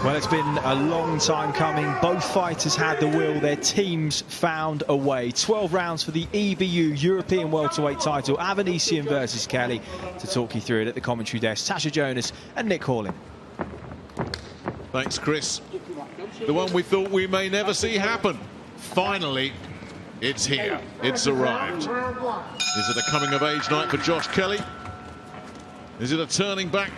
Well, it's been a long time coming. Both fighters had the will. Their teams found a way. 12 rounds for the EBU European welterweight title. Avanesyan versus Kelly. To talk you through it at the commentary desk, Tasha Jonas and Nick Horling. Thanks, Chris. The one we thought we may never see happen. Finally, it's here. It's arrived. Is it a coming-of-age night for Josh Kelly? Is it a turning back?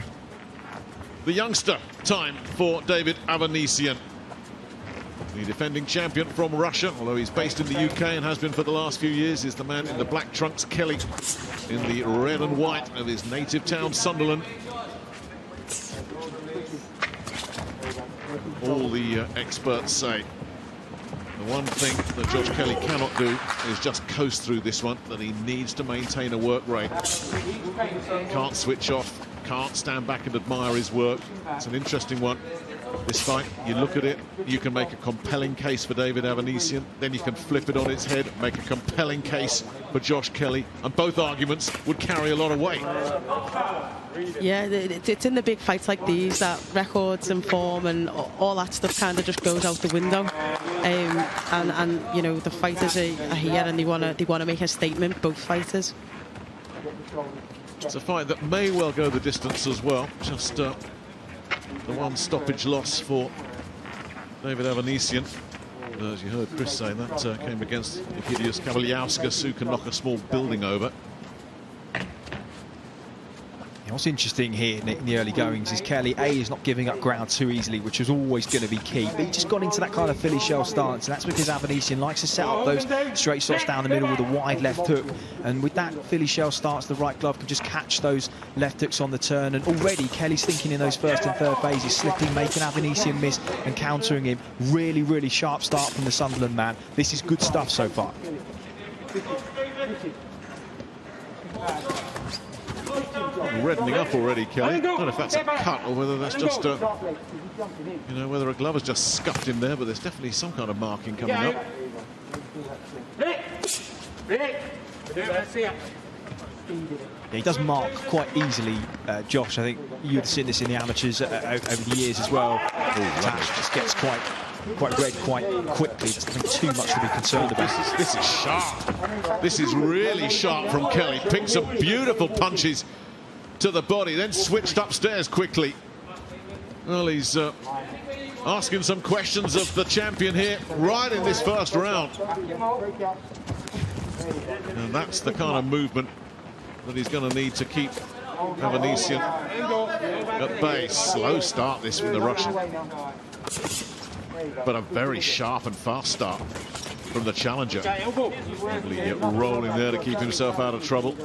The youngster time for David Avanesyan, the defending champion from Russia, although he's based in the UK and has been for the last few years, is the man in the black trunks, Kelly, in the red and white of his native town, Sunderland. All the experts say the one thing that Josh Kelly cannot do is just coast through this one, that he needs to maintain a work rate. Can't switch off. Can't stand back and admire his work. It's an interesting one, this fight. You look at it, you can make a compelling case for David Avanesyan, then you can flip it on its head, make a compelling case for Josh Kelly, and both arguments would carry a lot of weight. Yeah, it's in the big fights like these that records and form and all that stuff kind of just goes out the window. And you know, the fighters are here and they want to make a statement, both fighters. It's a fight that may well go the distance as well. Just the one stoppage loss for David Avanesyan. As you heard Chris say, that came against Egidius Kavalyauskas, who can knock a small building over. What's interesting here, Nick, in the early goings is Kelly, is not giving up ground too easily, which was always going to be key. But he just got into that kind of Philly shell stance, and that's because Avanesyan likes to set up those straight shots down the middle with a wide left hook. And with that Philly shell stance, the right glove can just catch those left hooks on the turn. And already Kelly's thinking in those first and third phases, slipping, making Avanesyan miss and countering him. Really, really sharp start from the Sunderland man. This is good stuff so far. Reddening up already, Kelly. I don't know if that's a cut or whether that's just you know, whether a glove has just scuffed him there, but there's definitely some kind of marking coming up. Yeah, he does mark quite easily, Josh. I think you'd seen this in the amateurs over the years as well. Tash just gets quite red quite quickly. There's nothing too much to be concerned about. This is sharp. This is really sharp from Kelly. Picked some beautiful punches to the body, then switched upstairs quickly. Well, he's asking some questions of the champion here right in this first round. And that's the kind of movement that he's going to need to keep Avanesyan at bay. Slow start this from the Russian, but a very sharp and fast start from the challenger. Probably rolling there to keep himself out of trouble.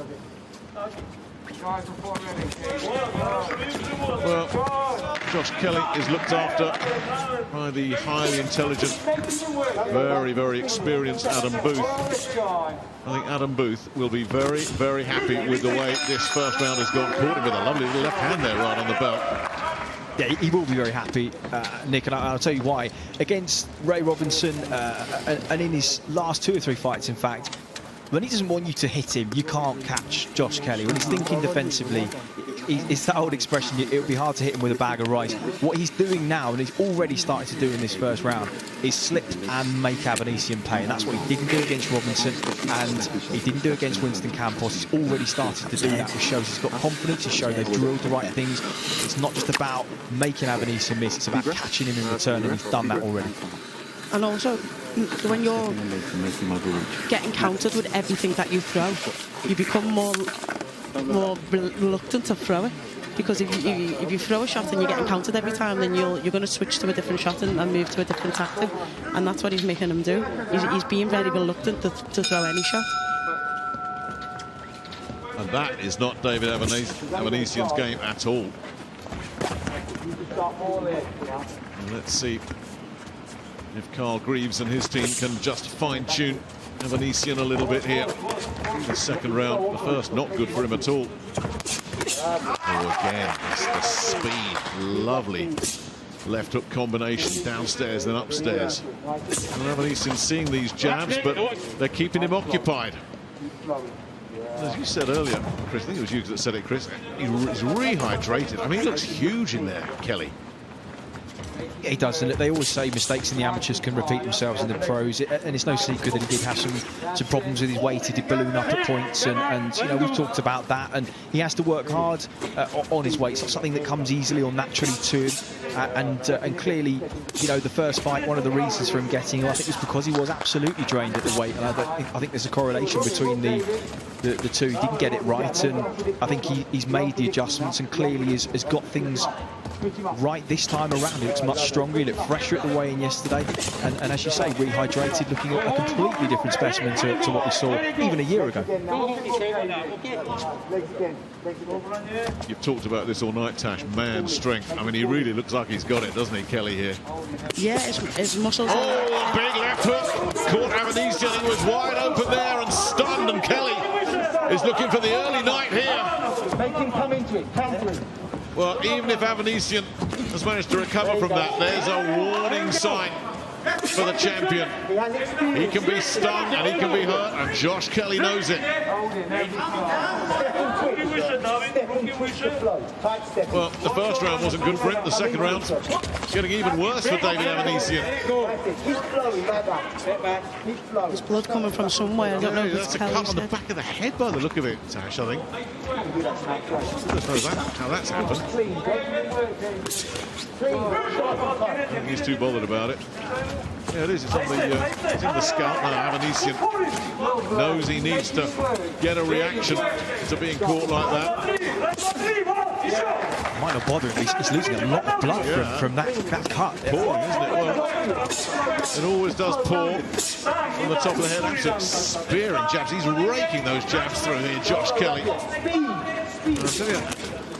Well, Josh Kelly is looked after by the highly intelligent, very, very experienced Adam Booth. I think Adam Booth will be very, very happy with the way this first round has gone. Caught him with a lovely little left hand there right on the belt. Yeah, he will be very happy, Nick, and I'll tell you why. Against Ray Robinson, and in his last 2 or 3 fights, in fact, when he doesn't want you to hit him, you can't catch Josh Kelly. When he's thinking defensively, it's that old expression, it would be hard to hit him with a bag of rice. What he's doing now, and he's already started to do in this first round, is slip and make Avanesyan pay. And that's what he didn't do against Robinson, and he didn't do against Winston Campos. He's already started to do that, which shows he's got confidence. He's shown they've drilled the right things. It's not just about making Avanesyan miss, it's about catching him in return, and he's done that already. And also, when you're getting countered with everything that you throw, you become more reluctant to throw it. Because if you throw a shot and you're getting countered every time, then you're going to switch to a different shot and move to a different tactic. And that's what he's making him do. He's being very reluctant to throw any shot. And that is not David Avanesyan's game at all. And let's see if Carl Greaves and his team can just fine-tune Avanesyan a little bit here. The second round, the first not good for him at all. Oh, again, it's the speed. Lovely left hook combination downstairs then upstairs. And Avanesyan seeing these jabs, but they're keeping him occupied. As you said earlier, Chris, I think it was you that said it, Chris, he's rehydrated. I mean, he looks huge in there, Kelly. He does, and they always say mistakes in the amateurs can repeat themselves in the pros, and it's no secret that he did have some problems with his weight. He did balloon up at points, and you know, we've talked about that, and he has to work hard on his weight. It's not something that comes easily or naturally to him, and clearly, you know, the first fight, one of the reasons for him getting, I think, was because he was absolutely drained at the weight, and I think there's a correlation between the two. He didn't get it right, and I think he's made the adjustments, and clearly has got things right this time around. He looks much stronger, he looked fresher at the weigh-in yesterday, and as you say, rehydrated, looking at a completely different specimen to what we saw even a year ago. You've talked about this all night, Tash, man strength. I mean, he really looks like he's got it, doesn't he, Kelly, here? Yeah, his muscles. Oh, big left hook, caught Avanesyan, he was wide open there and stunned, and Kelly is looking for the early night here. Make him come into it, counter him. Well, even if Avanesyan has managed to recover from that, there's a warning sign for the champion. He can be stung and he can be hurt, and Josh Kelly knows it. Well, the first round wasn't good for him. The second round getting even worse for David Avanesyan. There's blood coming from somewhere. I don't know if it's That's a cut Kelly's on the head. back of the head by the look of it, Tash, I think. I don't know how that's happened. I think he's too bothered about it. Yeah, it is. It's it's in the scalp now. Avanesyan knows he needs to get a reaction to being caught like that. Might not bother him. He's losing a lot of blood from that cut. Pouring, isn't it? Well, it always does pour on the top of the head. Absolute spearing jabs. He's raking those jabs through here, Josh Kelly. And I tell you,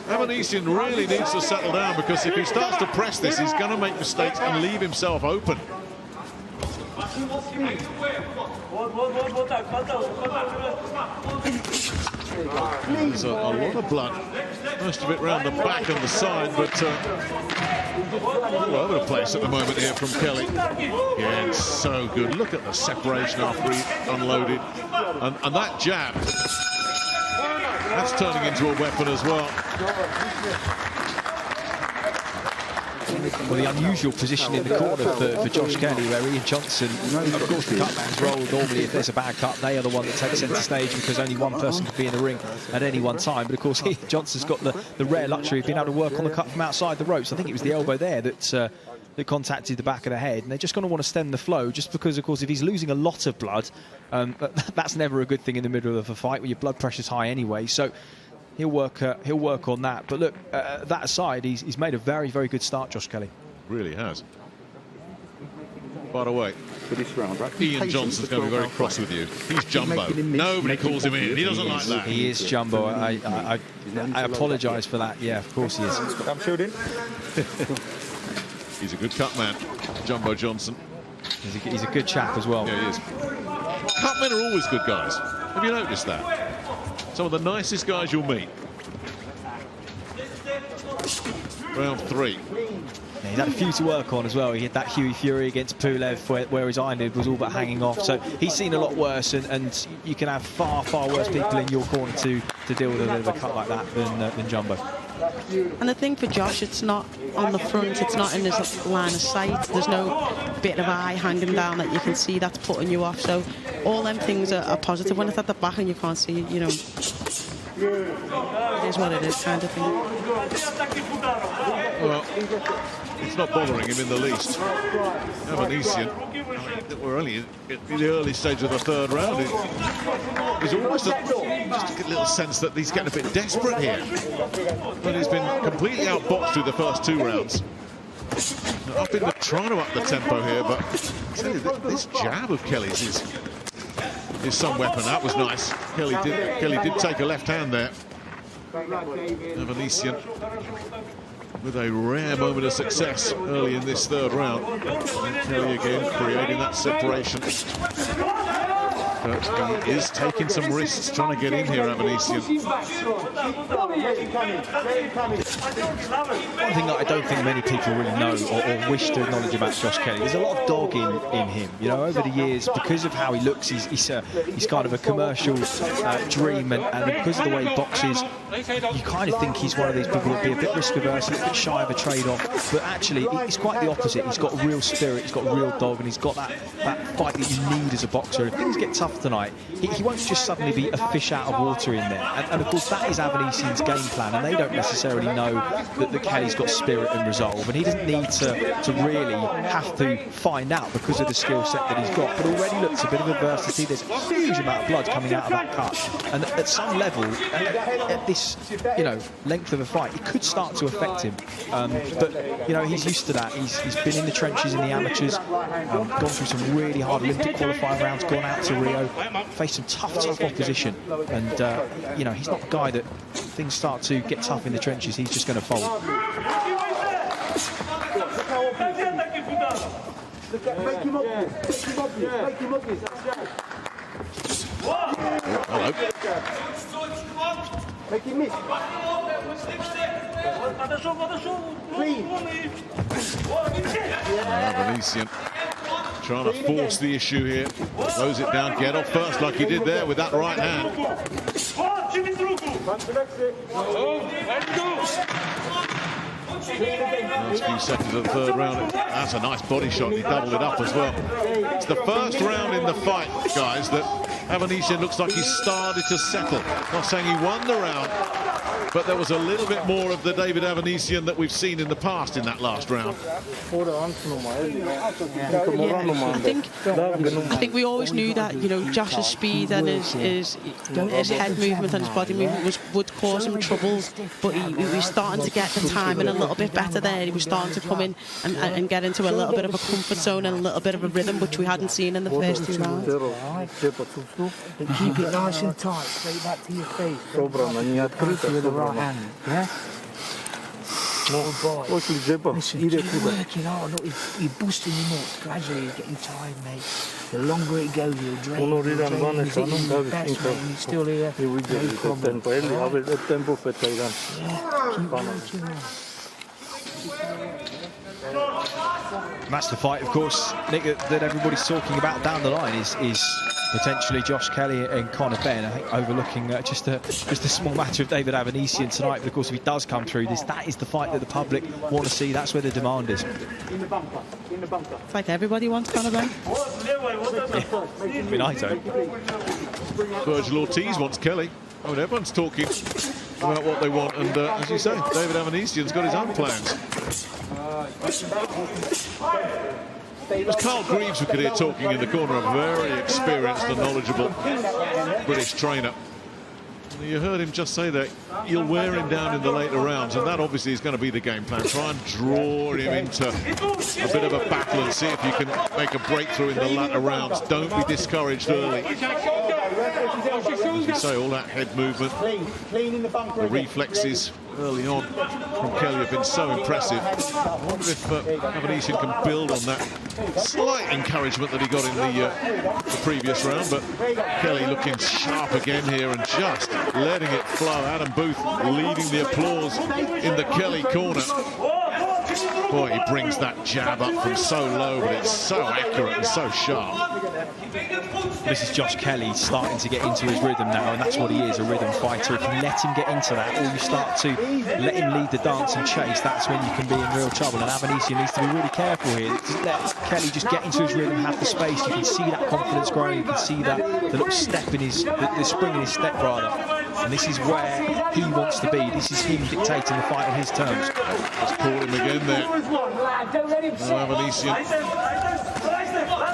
Avanesyan really needs to settle down, because if he starts to press this, he's going to make mistakes and leave himself open. There's a lot of blood, most of it round the back and the side, but all over the place at the moment here from Kelly. Yeah, it's so good. Look at the separation after he unloaded, and that jab, that's turning into a weapon as well. Well, the unusual position in the corner for Josh Kelly, where Ian Johnson, of course, the cutman's role. Normally, if there's a bad cut, they are the one that takes centre stage, because only one person can be in the ring at any one time. But of course, Ian Johnson's got the rare luxury of being able to work on the cut from outside the ropes. I think it was the elbow there that contacted the back of the head, and they're just going to want to stem the flow, just because, of course, if he's losing a lot of blood, that's never a good thing in the middle of a fight when your blood pressure's high anyway. So he'll work on that. But look, that aside, he's made a very, very good start, Josh Kelly. Really has. By the way, For this round, right? Ian Johnson's going to be very cross with you. He's Jumbo. Nobody calls him Ian. He doesn't like that. He is Jumbo. I apologise for that. Yeah, of course he is. I'm shooting. He's a good cut man, Jumbo Johnson. He's a good chap as well. Yeah, he is. Cut men are always good guys. Have you noticed that? Some of the nicest guys you'll meet. Round 3. Yeah, he's had a few to work on as well. He had that Huey Fury against Pulev where his eyelid was all but hanging off. So he's seen a lot worse, and you can have far, far worse people in your corner to deal with a cut like that than Jumbo. And the thing for Josh, it's not on the front, it's not in his line of sight. There's no bit of eye hanging down that you can see that's putting you off. So all them things are positive. When it's at the back and you can't see, you know, it is what it is, kind of thing. Well, it's not bothering him in the least. Avanesyan, we're only in the early stage of the third round. There's almost just a little sense that he's getting a bit desperate here. But he's been completely outboxed through the first 2 rounds. I've been trying to up the tempo here, but I tell you, this jab of Kelly's is some weapon. That was nice. Kelly did take a left hand there. Avanesyan with a rare moment of success early in this third round. And Kelly again creating that separation. But he is taking some risks trying to get in here, Avanesyan. One thing that I don't think many people really know or wish to acknowledge about Josh Kelly, there's a lot of dog in him. You know, over the years, because of how he looks, he's kind of a commercial dream, and because of the way he boxes, you kind of think he's one of these people that be a bit risk averse, a bit shy of a trade-off. But actually, he's quite the opposite. He's got real spirit, he's got real dog, and he's got that fight that you need as a boxer. If things get tough tonight, he won't just suddenly be a fish out of water in there. And of course, that is Avanesyan's game plan, and they don't necessarily know that Kelly's got spirit and resolve, and he doesn't need to really have to find out because of the skill set that he's got. But already looks a bit of adversity. There's a huge amount of blood coming out of that cut, and at some level, at this length of a fight, it could start to affect him. But he's used to that. He's been in the trenches in the amateurs, gone through some really hard Olympic qualifying rounds, gone out to Rio, faced some tough opposition, and he's not the guy that things start to get tough in the trenches, he's just going to fold. Hello. Make him miss. Avanesyan trying to force the issue here. Slows it down, get off first like he did there with that right hand. Last few seconds of the third round. That's a nice body shot. He doubled it up as well. It's the first round in the fight, guys, that Avanesyan looks like he's started to settle. Not saying he won the round, but there was a little bit more of the David Avanesyan that we've seen in the past in that last round. I think we always knew that Josh's speed and his head movement and his body movement would cause him troubles, but he was starting to get the timing a little bit better there. He was starting to come in and get into a little bit of a comfort zone and a little bit of a rhythm, which we hadn't seen in the first two rounds. Keep it nice and tight, straight back to your face. Go with the right hand, yeah? Good boy. Listen, keep working hard. Look, you're busting your nuts. Gradually, you're getting tired, mate. The longer it goes, you'll drain. You're hitting your best, mate, and you're still here. No problem. And that's the fight, of course, Nick, that everybody's talking about down the line is potentially Josh Kelly and Conor Benn. I think overlooking just a small matter of David Avanesyan tonight. But of course, if he does come through this, that is the fight that the public want to see. That's where the demand is. It's like everybody wants Conor Benn. I mean, I don't. Virgil Ortiz wants Kelly. I mean, everyone's talking about what they want, and as you say, David Avanesyan's got his own plans. It was Carl Greaves we could hear talking in the corner, a very experienced and knowledgeable British trainer. You heard him just say that you'll wear him down in the later rounds, and that obviously is going to be the game plan. Try and draw him into a bit of a battle and see if you can make a breakthrough in the latter rounds. Don't be discouraged early. As you say, all that head movement, the reflexes early on from Kelly have been so impressive. I wonder if Avanesyan can build on that slight encouragement that he got in the previous round, but Kelly looking sharp again here and just letting it flow. Adam Booth leading the applause in the Kelly corner. Boy, he brings that jab up from so low, but it's so accurate and so sharp. This is Josh Kelly starting to get into his rhythm now, and that's what he is, a rhythm fighter. If you let him get into that, or you start to let him lead the dance and chase, that's when you can be in real trouble. And Avanesyan needs to be really careful here. Just let Kelly just get into his rhythm, have the space. You can see that confidence growing. You can see that the little step in his, the spring in his step rather. And this is where he wants to be. This is him dictating the fight on his terms. Let's call him again there. Avanesyan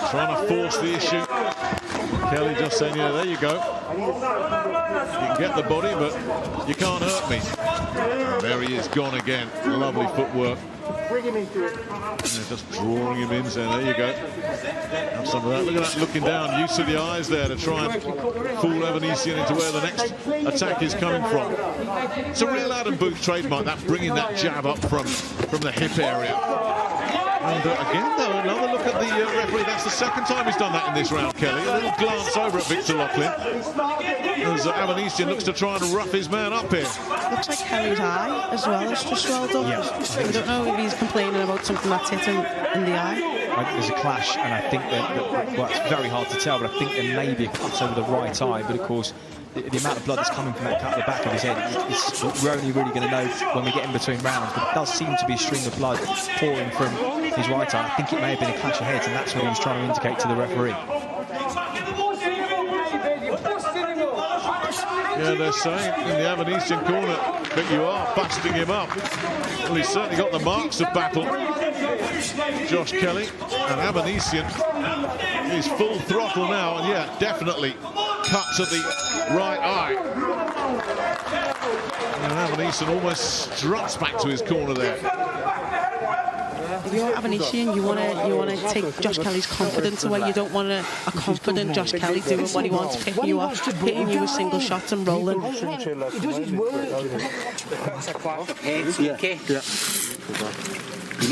trying to force the issue. Kelly just saying, yeah, there you go. You can get the body, but you can't hurt me. There he is, gone again. Lovely footwork. Yeah, just drawing him in, saying, there you go. Have some of that. Look at that, looking down, use of the eyes there to try and fool Avanesyan into where the next attack is coming from. It's a real Adam Booth trademark, that bringing that jab up from the hip area. And again, though, another look at the referee. That's the second time he's done that in this round, Kelly. A little glance over at Victor Loughlin as Avanesyan looks to try and rough his man up here. Looks like Kelly's eye as well has just swelled up. Yeah. I don't know if he's complaining about something that's hit him in the eye. I think there's a clash, and I think that well, it's very hard to tell, but I think there may be a cut over the right eye. But of course, the amount of blood that's coming from that cut at the back of his head, we're only really going to know when we get in between rounds. But it does seem to be a stream of blood pouring from his right eye. I think it may have been a clash of heads, and that's what he was trying to indicate to the referee. Yeah, they're saying in the Avanesyan corner that you are busting him up. Well, he's certainly got the marks of battle, Josh Kelly, and Avanesyan is full throttle now, and yeah, definitely cut to the right eye. And Avanesyan almost struts back to his corner there. If you're Avanesyan, you want to take Josh Kelly's confidence away. You don't want a confident Josh Kelly doing what he wants, picking you up, hitting you with single shots and rolling. He does his work.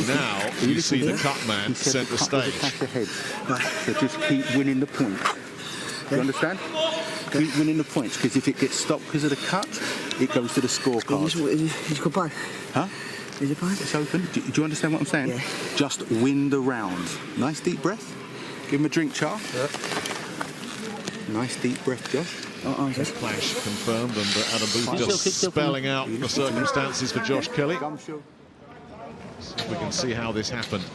Now you see the cut man centre stage. So just keep winning the points. Do you understand? Keep winning the points, because if it gets stopped because of the cut, it goes to the scorecard. He's goodbye. Huh? Is it fine? It's open. Do you understand what I'm saying? Yeah. Just win the round. Nice deep breath. Give him a drink, Char. Yeah. Nice deep breath, Josh. Clash confirmed, and Adam Booth just spelling out the circumstances for Josh Kelly. See if we can see how this happened.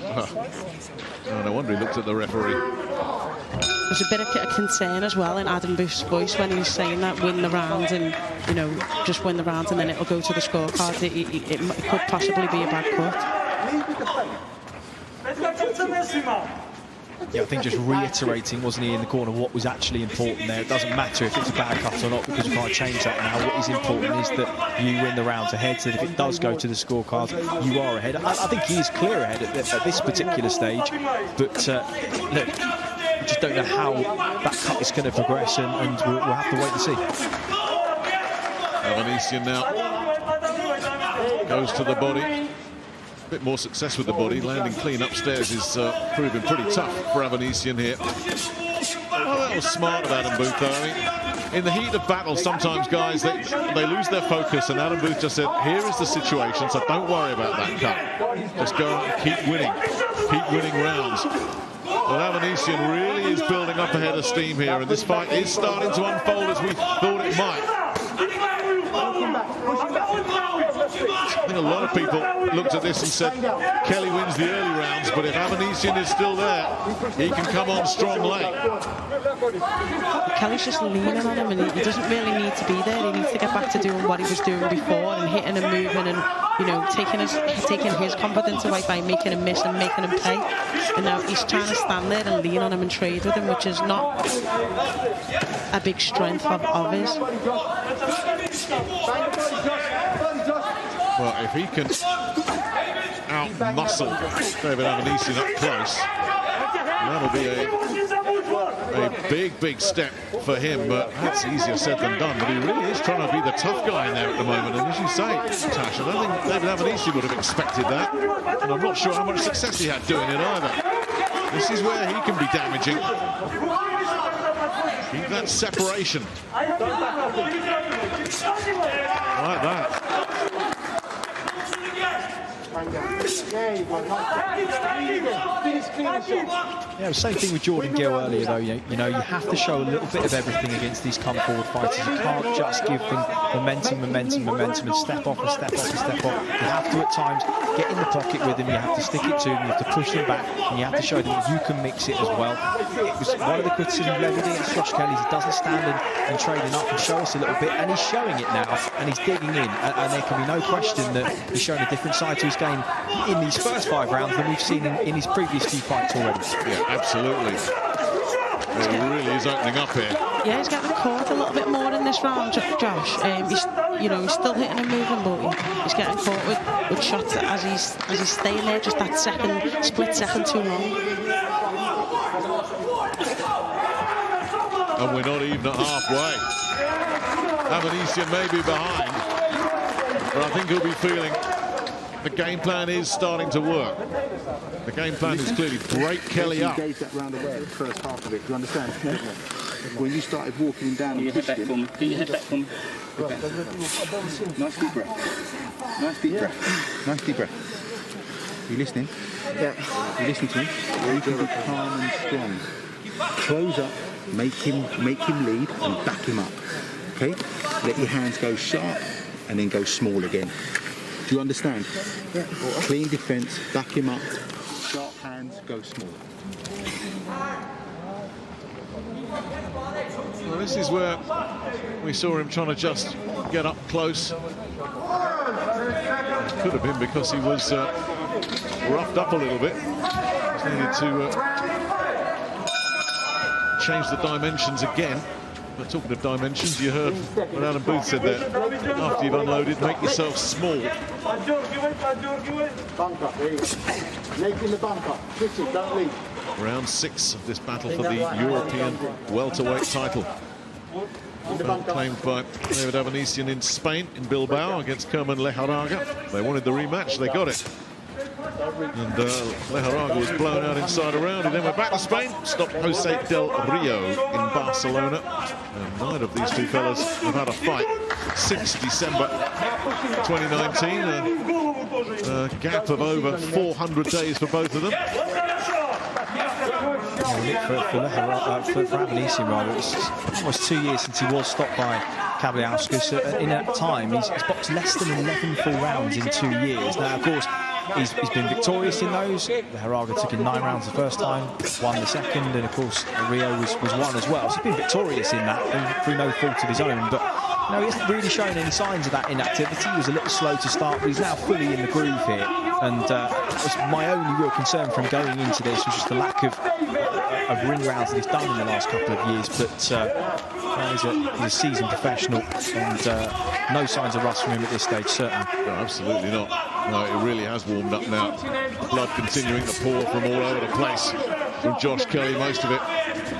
Oh, no wonder he looked at the referee. There's a bit of concern as well in Adam Booth's voice when he's saying that win the round and, you know, just win the round and then it'll go to the scorecard. It could possibly be a bad cut. Yeah, I think just reiterating, wasn't he, in the corner, what was actually important there. It doesn't matter if it's a bad cut or not, because you can't change that now. What is important is that you win the rounds ahead, so that if it does go to the scorecard, you are ahead. I think he is clear ahead at this particular stage, but look, we just don't know how that cut is going to progress, and we'll have to wait and see. Avanesyan now goes to the body. A bit more success with the body. Landing clean upstairs is proving pretty tough for Avanesyan here. Well, that was smart of Adam Booth, though. I mean, in the heat of battle, sometimes guys, they lose their focus, and Adam Booth just said, here is the situation, so don't worry about that cut. Just go and keep winning rounds. But Avanesyan really is building up a head of steam here, and this fight is starting to unfold as we thought it might. I think a lot of people looked at this and said Kelly wins the early rounds, but if Avanesyan is still there, he can come on strong late. Kelly's just leaning on him, and he doesn't really need to be there. He needs to get back to doing what he was doing before and hitting and moving and, you know, taking his confidence away by making him miss and making him pay. And now he's trying to stand there and lean on him and trade with him, which is not a big strength of his. Well, if he can out-muscle David Avanesyan up close, that'll be a big step for him, but that's easier said than done. But he really is trying to be the tough guy in there at the moment, and as you say, Tash, I don't think David Avanesyan would have expected that, and I'm not sure how much success he had doing it either. This is where he can be damaging. Keep that separation. Like that. Yeah, same thing with Jordan Gill earlier, though. You know, you have to show a little bit of everything against these come-forward fighters. You can't just give them momentum, and step off and step off and step off. You have to, at times, get in the pocket with them. You have to stick it to them. You have to push them back, and you have to show them that you can mix it as well. It was one of the criticisms leveled against Josh Kelly. He doesn't stand and trading up and show us a little bit, and he's showing it now, and he's digging in, and there can be no question that he's showing a different side to his game in these first 5 rounds than we've seen in his previous few fights already. Yeah, absolutely. It really is opening up here. Yeah, he's getting caught a little bit more in this round, Josh. He's still hitting and moving, but he's getting caught with shots as he's staying there just that split second too long. And we're not even at halfway. Avanesyan may be behind, but I think he'll be feeling the game plan is starting to work. The game plan is clearly break Kelly up. Engage that round away, the first half of it. Do you understand? When you started walking him down and pushed him... Get your head back from me. Nice deep breath. Nice deep breath. Nice deep breath. You listening? Yeah. You listening to me? You can be calm and strong. Close up, make him lead and back him up. Okay? Let your hands go sharp and then go small again. Do you understand? Yeah. Clean defence, back him up, sharp hands, go small. Well, this is where we saw him trying to just get up close. It could have been because he was roughed up a little bit. Just needed to change the dimensions again. But talking of dimensions, you heard what Adam Booth said there. After you've unloaded, make yourself small. Round 6 of this battle for the European welterweight title. Claimed by David Avanesyan in Spain, in Bilbao, against Kerman Lejaraga. They wanted the rematch, they got it. And Lejaraga was blown out inside a round. He then went back to Spain, stopped Jose Del Rio in Barcelona. And neither of these two fellas have had a fight since December 2019. A gap of over 400 days for both of them. For Avanesyan, rather, it's almost 2 years since he was stopped by Kabliauskas. In that time, he's boxed less than 11 full rounds in 2 years. Now, of course, he's been victorious in those. Lejaraga took him 9 rounds the first time, won the second, and of course Rio was one as well. So he's been victorious in that through no fault of his own. But no, he hasn't really shown any signs of that inactivity. He was a little slow to start, but he's now fully in the groove here. And my only real concern from going into this was just the lack of ring rounds that he's done in the last couple of years. But he's a seasoned professional, and no signs of rust from him at this stage, certainly. No, absolutely not. No, it really has warmed up now. Blood continuing to pour from all over the place. From Josh Kelly, most of it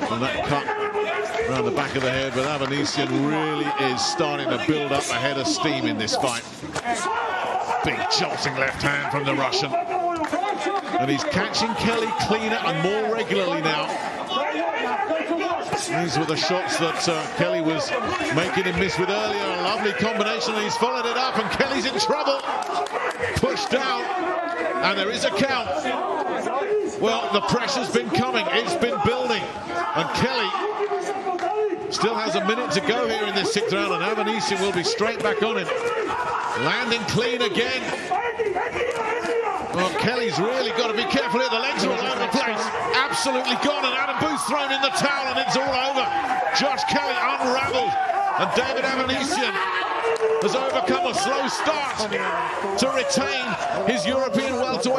from that cut around the back of the head. But Avanesyan really is starting to build up a head of steam in this fight. Big jolting left hand from the Russian. And he's catching Kelly cleaner and more regularly now. These were the shots that Kelly was making him miss with earlier. A lovely combination, and he's followed it up, and Kelly's in trouble. Pushed down, and there is a count. Well, the pressure's been coming, it's been building, and Kelly still has a minute to go here in this 6th round, and Avanesyan will be straight back on him. Landing clean again. Well, Kelly's really got to be careful here. The legs are all over the place. Absolutely gone, and Adam Booth thrown in the towel, and it's all over. Josh Kelly unravelled, and David Avanesyan has overcome a slow start to retain his European welterweight.